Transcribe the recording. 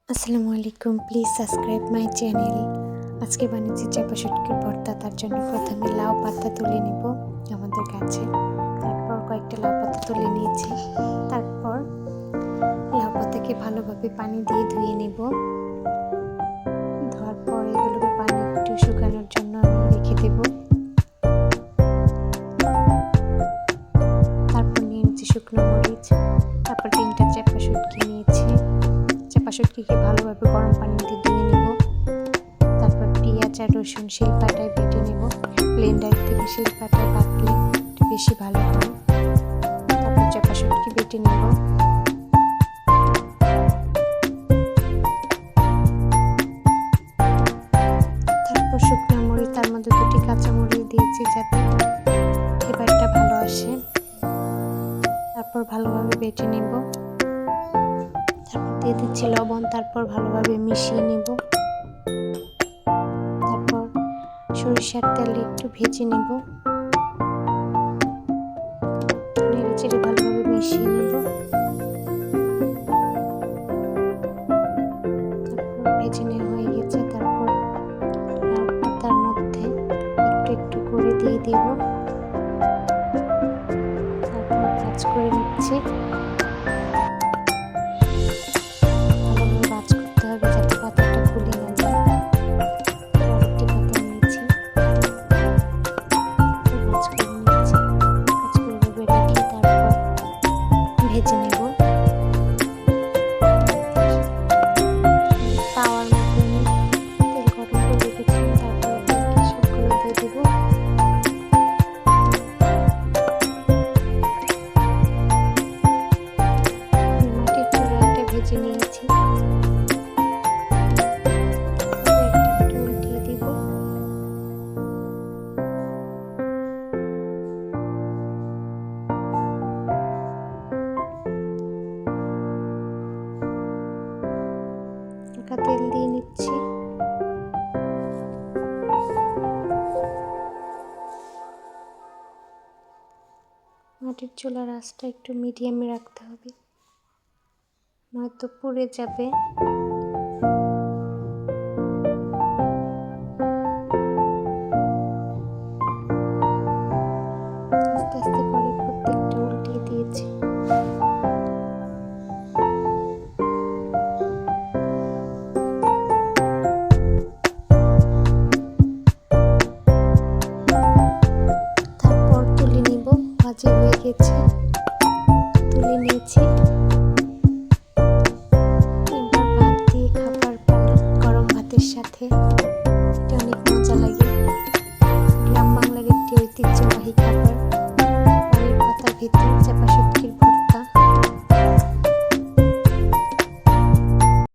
আসসালামু আলাইকুম, please subscribe my channel. আজকে বানিয়েছি চাপা শুটকির ভর্তা। তার জন্য প্রথমে লাউ পাতা তুলে নিব আমাদের কাছে। তারপর কয়েকটা লাউ পাতা তুলে নিয়েছি। তারপর লাউ পাতাকে ভালোভাবে পানি দিয়ে ধুয়ে নেব। ধোয়ার পর এগুলোকে পানি একটু শুকানোর জন্য আমি রেখে দেব। তারপর নিয়ে নিয়েছি শুকনো মরিচ। তারপর 3টা চাপা শুটকি নিয়েছি। চাপা শুটকিকে ভালোভাবে গরম পানিতে ধুয়ে নেব। তারপর পেঁয়াজ আর রসুন শিলপাটায় বেটে নেব। ব্লেন্ডার থেকে শিলপাটায় বাটলে একটু বেশি ভালো হয়। তারপর চাপা শুটকি বেটে নেব। তারপর শুকনো মরিচ, তার মধ্যে 2টি কাঁচা মরিচ দিয়েছি যাতে ফ্লেভারটা ভালো আসে। তারপর ভালোভাবে বেটে নেব। তারপর দিয়ে দিচ্ছি লবণ। তারপর ভালোভাবে মিশিয়ে নেব। তারপর সরিষার তেলে একটু ভেজে নেব। নেড়ে চেড়ে ভালোভাবে মিশিয়ে নেব। তারপর ভেজে নেওয়া হয়ে গেছে। তারপর লাউ পাতার মধ্যে একটু একটু করে দিয়ে দেব। তারপর ভাজ করে নিচ্ছি। ভালোভাবে ভাজ করতে হবে যাতে পাতাটা খুলে না যায়। আরেকটি পাতা নিয়েছি, ভাজ করে নিচ্ছি। ভাজ করে রেখে তারপর ভেজে নেব। তাওয়ার মধ্যে আমি তেল গরম করে রেখেছিলাম। তারপর সবগুলো দিয়ে দেব। মাটির চুলাটা ভেজে নিয়েছি। একটু উল্টিয়ে দিব। হালকা তেল দিয়ে নিচ্ছি। মাটির চুলার আঁচটা একটু মিডিয়ামে রাখতে হবে, নয়তো পুড়ে যাবে। আস্তে আস্তে করে প্রত্যেকটা উল্টিয়ে দিয়েছি। তারপর তুলে নিব। ভাজি হয়ে গেছে, তুলে নিয়েছি। এবার ভাত দিয়ে খাবার পালা, গরম ভাতের সাথে।